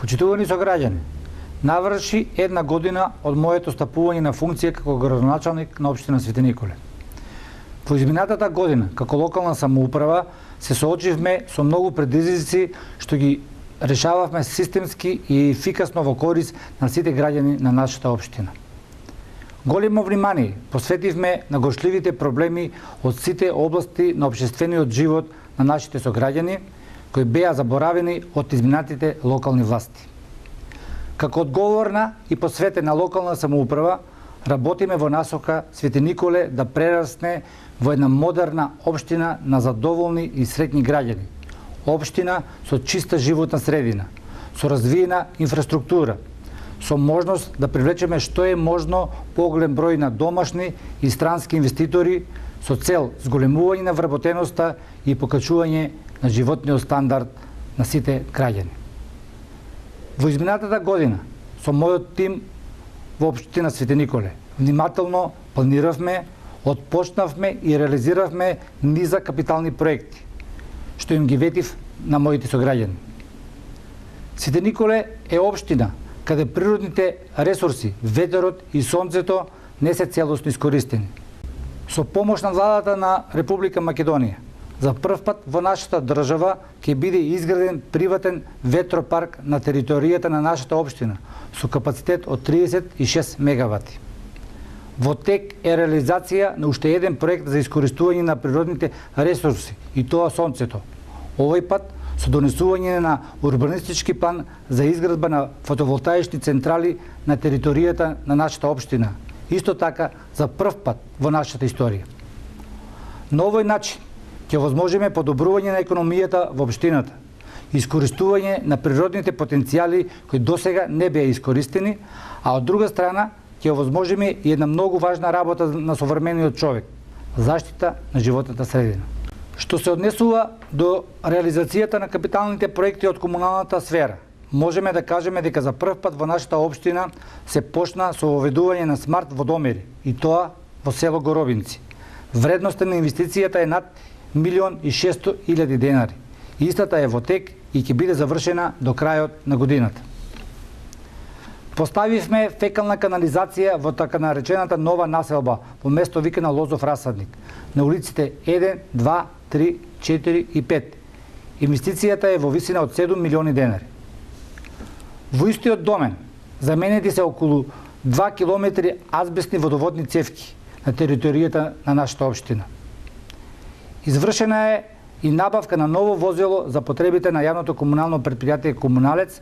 Почитувани сограѓани, наврши една година од моето стапување на функција како градоначалник на општина Свети Николе. Во изминатата година, како локална самоуправа, се соочивме со многу предизвици што ги решававме системски и ефикасно во корист на сите граѓани на нашата општина. Големо внимание посветивме на горчливите проблеми од сите области на општествениот живот на нашите сограѓани, кои беа заборавени од изминатите локални власти. Како одговорна и посветена локална самоуправа, работиме во насока Свети Николе да прерасне во една модерна општина на задоволни и среќни граѓани. Општина со чиста животна средина, со развиена инфраструктура, со можност да привлечеме што е можно поголем број на домашни и странски инвеститори со цел зголемување на вработеноста и покачување на животниот стандард на сите граѓани. Во изминатата година, со мојот тим во општина Свети Николе, внимателно планиравме, отпочнавме и реализиравме низа капитални проекти, што им ги ветив на моите сограѓани. Свети Николе е општина каде природните ресурси, ветерот и сонцето не се целосно искористени. Со помош на владата на Република Македонија, за прв пат во нашата држава ќе биде изграден приватен ветропарк на територијата на нашата општина со капацитет од 36 мегавати. Во тек е реализација на уште еден проект за искористување на природните ресурси, и тоа сонцето. Овој пат со донесување на урбанистички план за изградба на фотоволтаични централи на територијата на нашата општина. Исто така за прв пат во нашата историја. На овој начин ќе овозможиме подобрување на економијата во општината, искористување на природните потенцијали кои досега не беа искористени, а од друга страна ќе овозможиме и една многу важна работа на современиот човек – заштита на животната средина. Што се однесува до реализацијата на капиталните проекти од комуналната сфера, можеме да кажеме дека за прв пат во нашата општина се почна со воведување на смарт водомери, и тоа во село Горобинци. Вредноста на инвестицијата е над 1.600.000 денари. Истата е во тек и ќе биде завршена до крајот на годината. Поставивме фекална канализација во така наречената нова населба во место викана Лозов расадник, на улиците 1, 2, 3, 4 и 5. Инвестицијата е во висина од 7 милиони денари. Во истиот домен заменети се околу 2 километри азбестни водоводни цевки на територијата на нашата општина. Извршена е и набавка на ново возило за потребите на јавното комунално предпријатие Комуналец,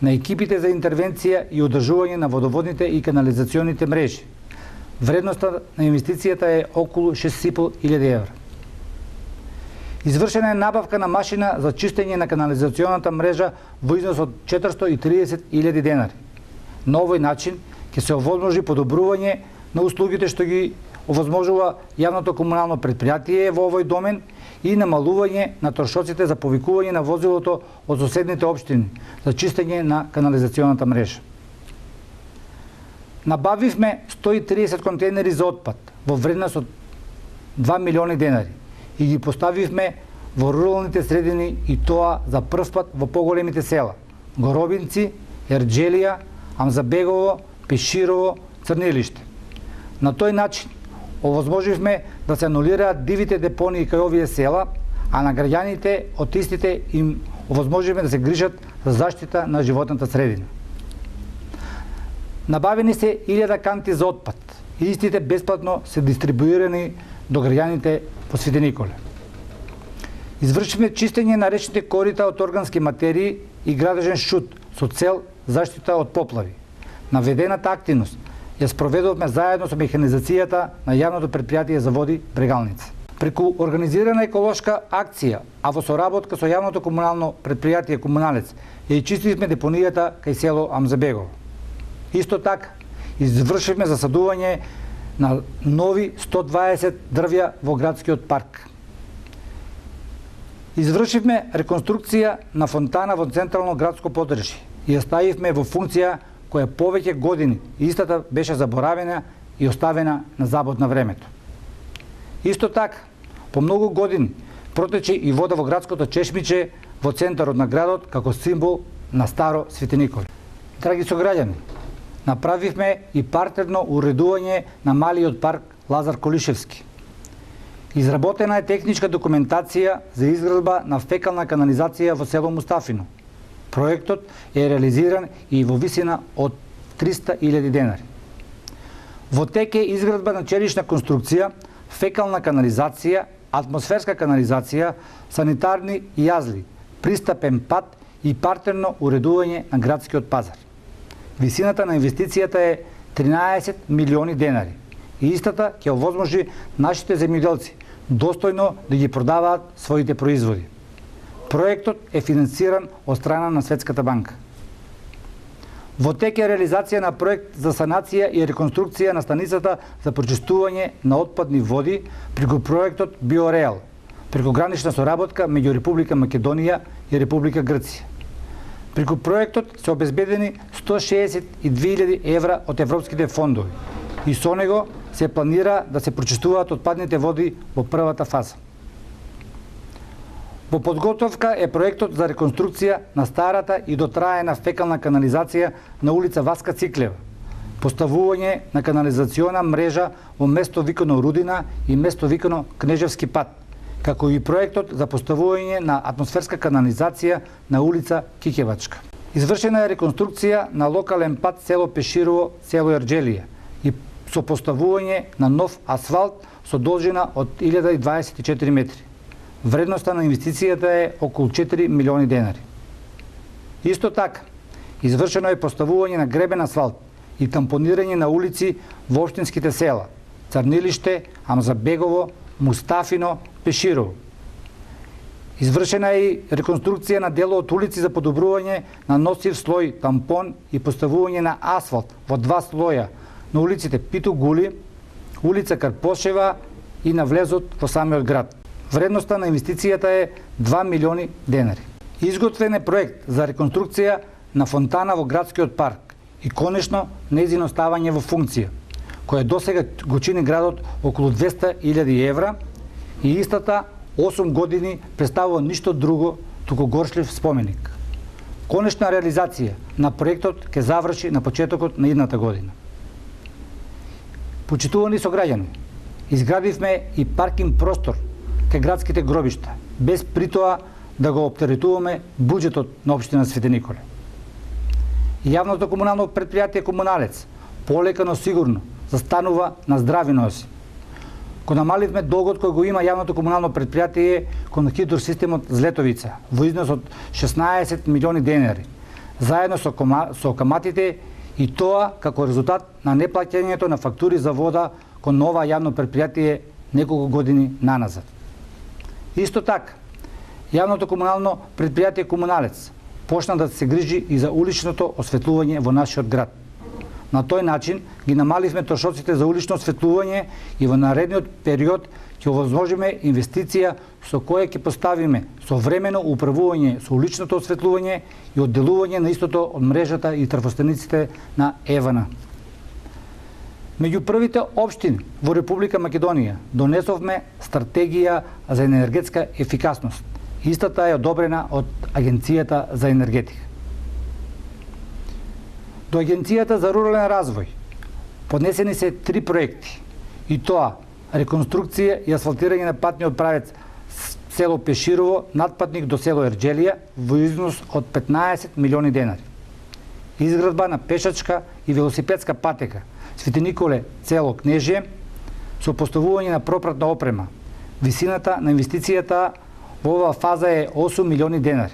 на екипите за интервенција и одржување на водоводните и канализационите мрежи. Вредноста на инвестицијата е околу 6.500 евра. Извршена е набавка на машина за чистење на канализационата мрежа во износ од 430.000 денари. На овој начин ќе се овозможи подобрување на услугите што ги овозможува јавното комунално предпријатие во овој домен и намалување на трошоците за повикување на возилото од соседните општини за чистење на канализационата мрежа. Набавивме 130 контейнери за отпад во вредност од 2 милиони денари и ги поставивме во руралните средини, и тоа за прв пат во поголемите села – Горобинци, Ерџелија, Амзабегово, Пеширово, Црнилиште. На тој начин овозможивме да се анулираат дивите депонии кај овие села, а на граѓаните од истите им овозможивме да се грижат за заштита на животната средина. Набавени се 1000 канти за отпад и истите бесплатно се дистрибуирани до граѓаните по Свети Николе. Извршивме чистење на речните корита од органски материи и градежен шут со цел заштита од поплави. Наведената активност ја спроведовме заедно со механизацијата на јавното предпријатие за води Брегалница. Преку организирана еколошка акција, а во соработка со јавното комунално предпријатие Комуналец, ја чистивме депонијата кај село Амзабегово. Исто така, извршивме засадување на нови 120 дрвја во градскиот парк. Извршивме реконструкција на фонтана во централно градско подржје и ја ставивме во функција која повеќе години истата беше заборавена и оставена на забот на времето. Исто така, по многу години протече и вода во градското чешмиче во центарот на градот како символ на Старо Свети Николе. Драги сограѓани, направивме и партерно уредување на малиот парк Лазар Колишевски. Изработена е техничка документација за изградба на фекална канализација во село Мустафино. Проектот е реализиран и во висина од 300.000 денари. Во тек е изградба на челишна конструкција, фекална канализација, атмосферска канализација, санитарни јазли, пристапен пат и партерно уредување на градскиот пазар. Висината на инвестицијата е 13 милиони денари и истата ќе овозможи нашите земјоделци достојно да ги продаваат своите производи. Проектот е финансиран од страна на Светската банка. Во тек е реализација на проект за санација и реконструкција на станицата за прочистување на отпадни води преку проектот Биореал, преку гранична соработка меѓу Република Македонија и Република Грција. Преку проектот се обезбедени 162.000 евра од европските фондови и со него се планира да се прочистуваат отпадните води во првата фаза. Во подготовка е проектот за реконструкција на старата и дотраена фекална канализација на улица Васка Циклева, поставување на канализациона мрежа во место викано Рудина и место викано Кнежевски пат, како и проектот за поставување на атмосферска канализација на улица Кикевачка. Извршена е реконструкција на локален пат село Пеширово, село Ерџелија и со поставување на нов асфалт со должина од 1024 метри. Вредноста на инвестицијата е околу 4 милиони денари. Исто така, извршено е поставување на гребен асфалт и тампонирање на улици во општинските села Црнилиште, Амзабегово, Мустафино, Пеширово. Извршена е и реконструкција на дело од улици за подобрување на носив слој тампон и поставување на асфалт во два слоја на улиците Питу Гули, улица Карпошева и на влезот во самиот град. Вредноста на инвестицијата е 2 милиони денари. Изготвен е проект за реконструкција на фонтана во градскиот парк и конечно нејзино ставање во функција, која досега го чини градот околу 200.000 евра и истата 8 години представува ништо друго туку горшлив споменик. Конечна реализација на проектот ќе заврши на почетокот на идната година. Почитувани сограѓани, изградивме и паркинг простор кај градските гробишта, без притоа да го оптеретуваме буџетот на општина Свети Николе. Јавното комунално претпријатие Комуналец полека но сигурно застанува на здрави носи. Го намаливме долгот кој го има јавното комунално претпријатие кон хидросистемот Злетовица во износ од 16 милиони денари, заедно со каматите и тоа како резултат на неплаќањето на фактури за вода кон ова јавно претпријатие неколку години наназад. Исто така, јавното комунално претпријатие Комуналец почна да се грижи и за уличното осветлување во нашиот град. На тој начин ги намаливме трошоците за улично осветлување и во наредниот период ќе овозможиме инвестиција со која ќе поставиме современо управување со уличното осветлување и одделување на истото од мрежата и трафостениците на ЕВН. Меѓу првите општини во Република Македонија донесовме стратегија за енергетска ефикасност. Истата е одобрена од Агенцијата за енергетика. До Агенцијата за рурален развој поднесени се 3 проекти, и тоа реконструкција и асфалтирање на патниот правец село Пеширово, надпатник до село Ерџелија во износ од 15 милиони денари. Изградба на пешачка и велосипедска патека Свети Николе, село Кнежие, со поставување на пропратна опрема. Висината на инвестицијата во оваа фаза е 8 милиони денари.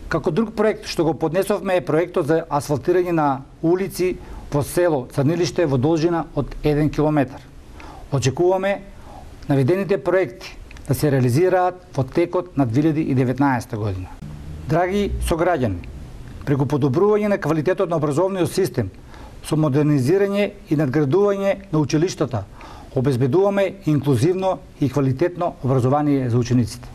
Како друг проект што го поднесовме е проектот за асфалтирање на улици во село Црнилиште во должина од 1 километар. Очекуваме наведените проекти да се реализираат во текот на 2019 година. Драги сограѓани, преку подобрување на квалитетот на образовниот систем, со модернизирање и надградување на училиштата, обезбедуваме инклузивно и квалитетно образование за учениците.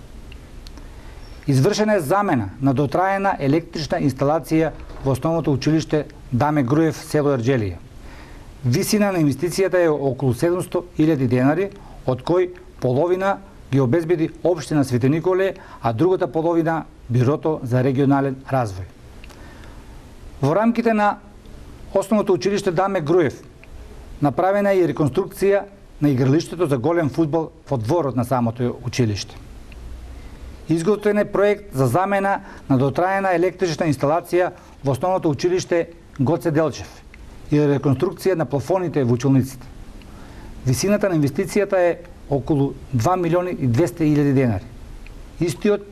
Извршена е замена на дотраена електрична инсталација во основното училиште Даме Груев, село Ерџелија. Висина на инвестицијата е околу 700.000 денари, од кој половина ги обезбеди општина Свети Николе, а другата половина Бирото за регионален развој. Во рамките на Основното училиште Даме Груев направена е и реконструкција на игралиштето за голем фудбал во дворот на самото училиште. Изготвен е проект за замена на дотраена електрична инсталација во Основното училиште Гоце Делчев и реконструкција на плафоните во училниците. Висината на инвестицијата е околу 2 милиони и 200 илјади денари. Истиот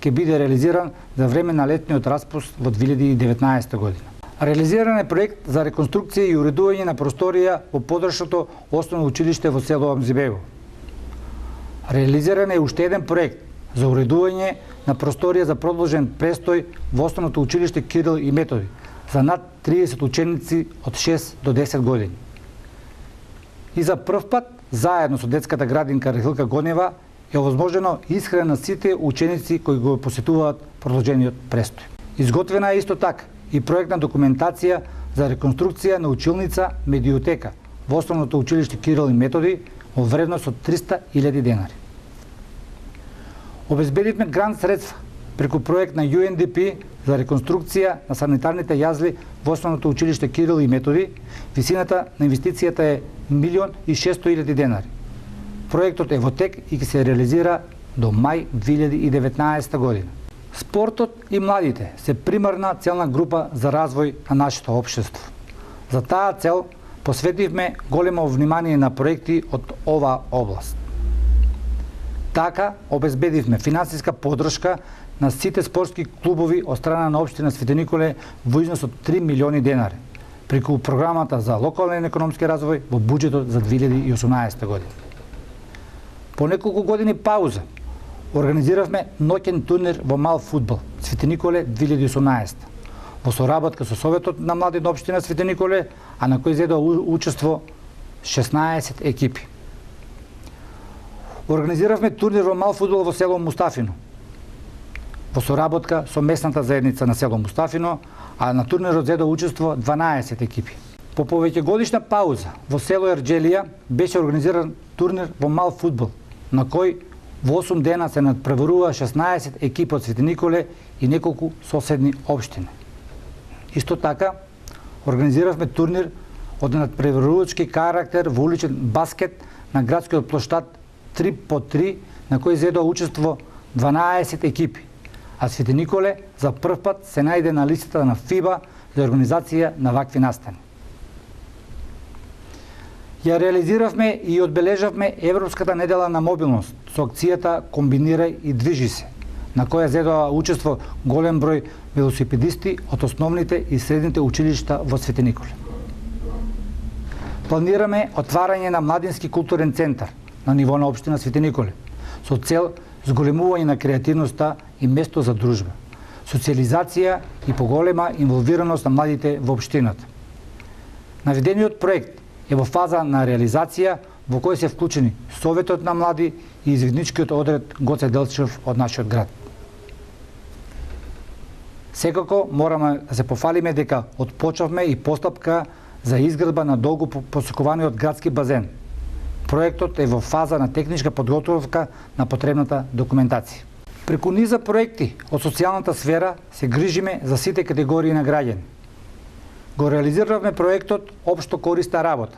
ќе биде реализиран за време на летниот распуст во 2019 година. Реализиран е проект за реконструкција и уредување на просторија во подршното основно училиште во село Амзибево. Реализиран е уште еден проект за уредување на просторија за продолжен престој во основното училиште Кирил и Методи за над 30 ученици од 6 до 10 години. И за прв пат, заедно со детската градинка Рахилка Гонева, е овозможено исхрана на сите ученици кои го посетуваат продолжениот престој. Изготвена е исто така и проектна документација за реконструкција на училница медиотека во основното училиште Кирил и Методи во вредност од 300.000 денари. Обезбедивме грант средства преку проект на UNDP за реконструкција на санитарните јазли во основното училиште Кирил и Методи. Висината на инвестицијата е 1.600.000 денари. Проектот е во тек и ќе се реализира до мај 2019 година. Спортот и младите се примарна целна група за развој на нашето општество. За таа цел посветивме големо внимание на проекти од оваа област. Така обезбедивме финансиска поддршка на сите спортски клубови од страна на општина Свети Николе во износ од 3 милиони денари преку програмата за локален економски развој во буџетот за 2018 година. По неколку години пауза организиравме ноќен турнир во мал фудбал Свети Николе 2018 во соработка со Советот на млади на општина Свети Николе, а на кој зедоа учество 16 екипи. Организиравме турнир во мал фудбал во село Мустафино во соработка со местната заедница на село Мустафино, а на турнирот зедоа учество 12 екипи. По повеќегодишна пауза во село Ерџелија беше организиран турнир во мал фудбал, на кој во 8 дена се надпреварува 16 екипи од Свети Николе и неколку соседни општини. Исто така, организиравме турнир од надпреварувачки карактер во уличен баскет на градскиот плоштад 3x3, на кој зедоа учество 12 екипи, а Свети Николе за прв пат се најде на листата на ФИБА за организација на вакви настани. Ја реализиравме и одбележавме Европската недела на мобилност со акцијата Комбинирај и движи се, на која зедоа учество голем број велосипедисти од основните и средните училишта во Свети Николе. Планираме отварање на младински културен центар на ниво на општина Свети Николе со цел зголемување на креативноста и место за дружба, социализација и поголема инволвираност на младите во општината. Наведениот проект е во фаза на реализација во кој се вклучени Советот на млади и изведничкиот одред Гоце Делчев од нашиот град. Секако мораме да се пофалиме дека отпочнавме и постапка за изградба на долго посекуваниот градски базен. Проектот е во фаза на техничка подготовка на потребната документација. Преку низа проекти од социјалната сфера се грижиме за сите категории на граѓани. Го реализиравме проектот Општо користна работа.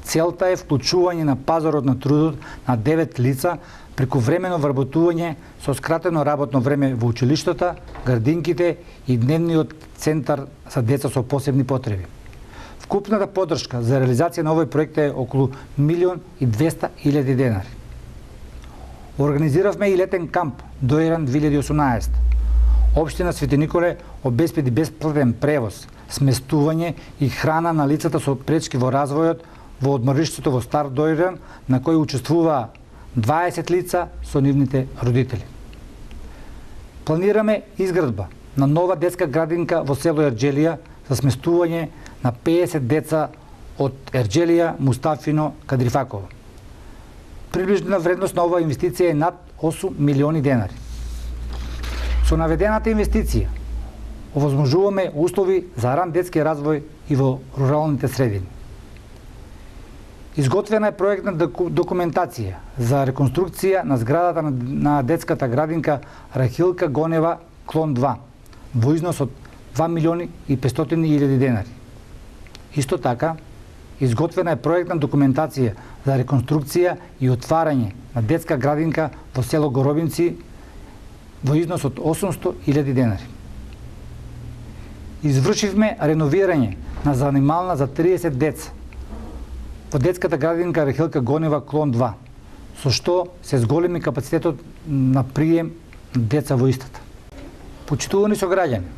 Целта е вклучување на пазарот на трудот на 9 лица преку времено вработување со скратено работно време во училиштата, градинките и дневниот центар за деца со посебни потреби. Вкупната поддршка за реализација на овој проект е околу 1.200.000 денари. Организиравме и летен камп Доиран 2018. Општина Свети Николе обезбеди бесплатен превоз, сместување и храна на лицата со пречки во развојот во одмориштето во Стар Доиран, на кој учествуваа 20 лица со нивните родители. Планираме изградба на нова детска градинка во село Ерџелија за сместување на 50 деца од Ерџелија, Мустафино, Кадрифаково. Приближна вредност на оваа инвестиција е над 8 милиони денари. Со наведената инвестиција овозможуваме услови за ран детски развој и во руралните средини. Изготвена е проектна документација за реконструкција на зградата на детската градинка Рахилка Гонева клон 2 во износ од 2.500.000 денари. Исто така, изготвена е проектна документација за реконструкција и отварање на детска градинка во село Горобинци во износ од 800.000 денари. Извршивме реновирање на занимална за 30 деца во детската градинка Рахилка Гонева клон 2, со што се зголеми капацитетот на прием на деца во истата. Почитувани сограѓани,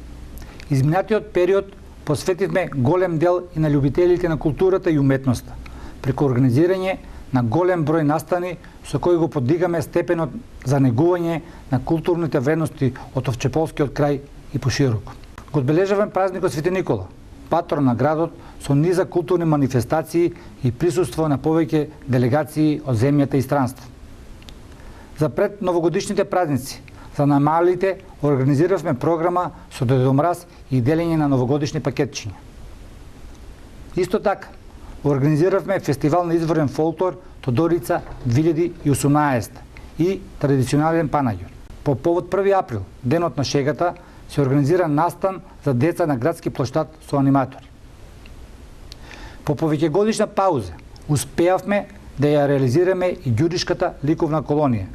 изминатиот период посветивме голем дел и на љубителите на културата и уметноста, преку организирање на голем број настани со кои го подигаме степенот за негување на културните вредности од Овчеполскиот крај и пошироко. Го одбележаваме празникот Свети Никола, патрон на градот, со низа културни манифестации и присуство на повеќе делегации од земјата и странство. За пред новогодишните празници, за најмалите организиравме програма со Дедо Мраз и делење на новогодишни пакетчиња. Исто така, организиравме фестивал на изворен фолклор Тодорица 2018 и традиционален панаѓон. По повод 1 април, денот на шегата, се организира настан за деца на градски плоштад со аниматори. По повеќегодишна пауза успеавме да ја реализираме и ѓуришката ликовна колонија,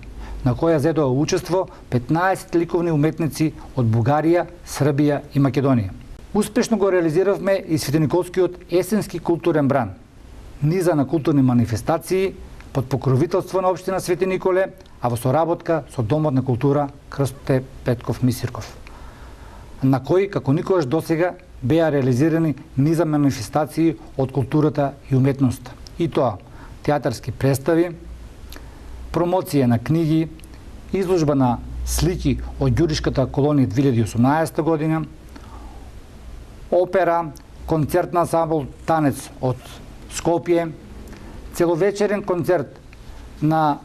на која зедоа учество 15 ликовни уметници од Бугарија, Србија и Македонија. Успешно го реализиравме и Светениколскиот есенски културен бран, низа на културни манифестации под покровителство на општина Свети Николе, а во соработка со Домот на култура Крсте Петков Мисирков, на кој, како никогаш досега, беа реализирани низа манифестации од културата и уметноста. И тоа, театарски представи, промоција на книги, изложба на слики од ѓуришката колонија 2018 година, опера, концерт на ансамбл Танец од Скопје, целовечерен концерт на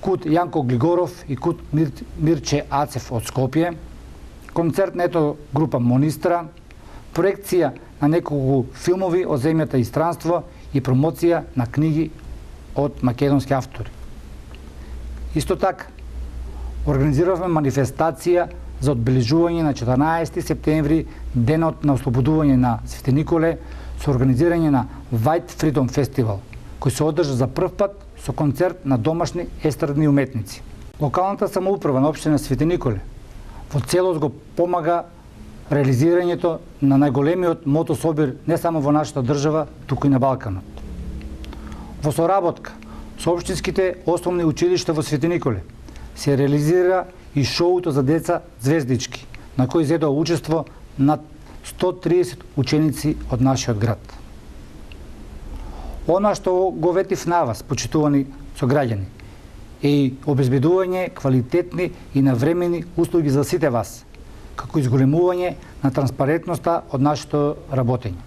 Кут Јанко Глигоров и Кут Мирче Ацев од Скопје, концерт на ето група Монистра, проекција на неколку филмови од земјата и странство и промоција на книги од македонски автори. Исто така, организиравме манифестација за одбележување на 14 септември, денот на ослободување на Свети Николе, со организирање на White Freedom Festival, кој се одржа за прв пат со концерт на домашни естрадни уметници. Локалната самоуправа на општина Свети Николе во целост го помага реализирањето на најголемиот мотособир не само во нашата држава, туку и на Балканот. Во соработка со општинските основни училишта во Свети Николе се реализира и шоуто за деца Звездички, на кој зедоа учество над 130 ученици од нашиот град. Она што го ветив на вас, почитувани сограѓани, е и обезбедување квалитетни и навремени услуги за сите вас, како изголемување на транспарентноста од нашето работење.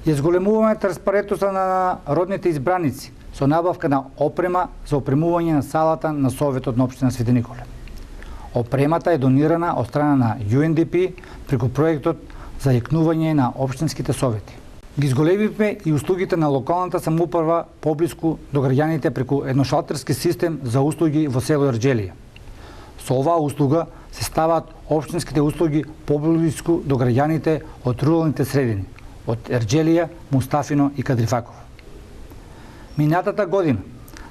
Ја зголемуваме транспарентноста на родните избраници со набавка на опрема за опремување на салата на Советот на општина Свети Николе. Опремата е донирана од страна на UNDP преку проектот за јакнување на општинските совети. Ги зголемивме и услугите на локалната самоуправа поблиску до граѓаните преку едношалтерски систем за услуги во село Ерџелија. Со оваа услуга се ставаат општинските услуги поблиску до граѓаните од руралните средини, од Ерџелија, Мустафино и Кадрифаково. Минатата година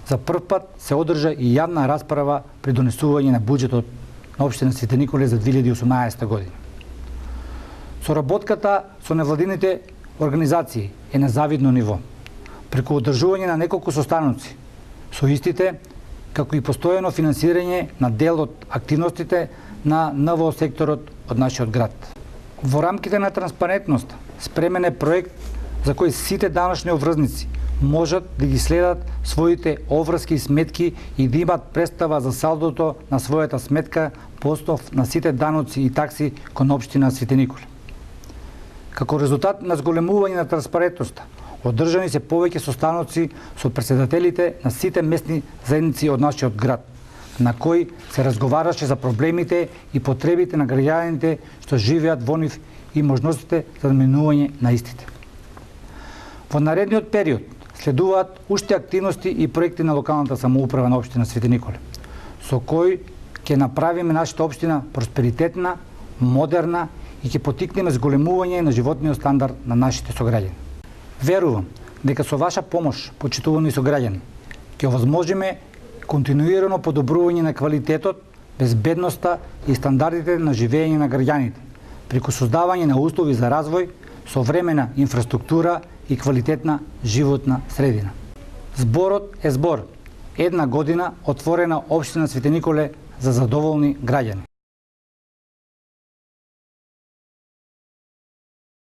за прв пат се одржа и јавна расправа при донесување на буџетот на општина Свети Николе за 2018 година. Соработката со невладините организации е на завидно ниво, преку одржување на неколку состаноци со истите, како и постојано финансирање на дел од активностите на НВО секторот од нашиот град. Во рамките на транспарентност спремен е проект за кој сите даночни обврзници можат да ги следат своите обврски и сметки и да имат представа за салдото на својата сметка по основ на сите даноци и такси кон општина Свети Николе. Како резултат на зголемување на транспарентноста, одржани се повеќе состаноци со претседателите на сите местни заедници од нашиот град, на кои се разговараше за проблемите и потребите на граѓаните што живеат во нив и можностите за наменување на истите. Во наредниот период Следуваат уште активности и проекти на локалната самоуправа на општина Свети Николе, со кои ќе направиме нашата општина просперитетна, модерна и ќе потикнеме зголемување на животниот стандард на нашите сограѓани. Верувам дека со ваша помош, почитувани сограѓани, ќе овозможиме континуирано подобрување на квалитетот, безбедноста и стандардите на живење на граѓаните, преку создавање на услови за развој, современа инфраструктура и квалитетна животна средина. Зборот е збор. Една година отворена општина Свети Николе за задоволни граѓани.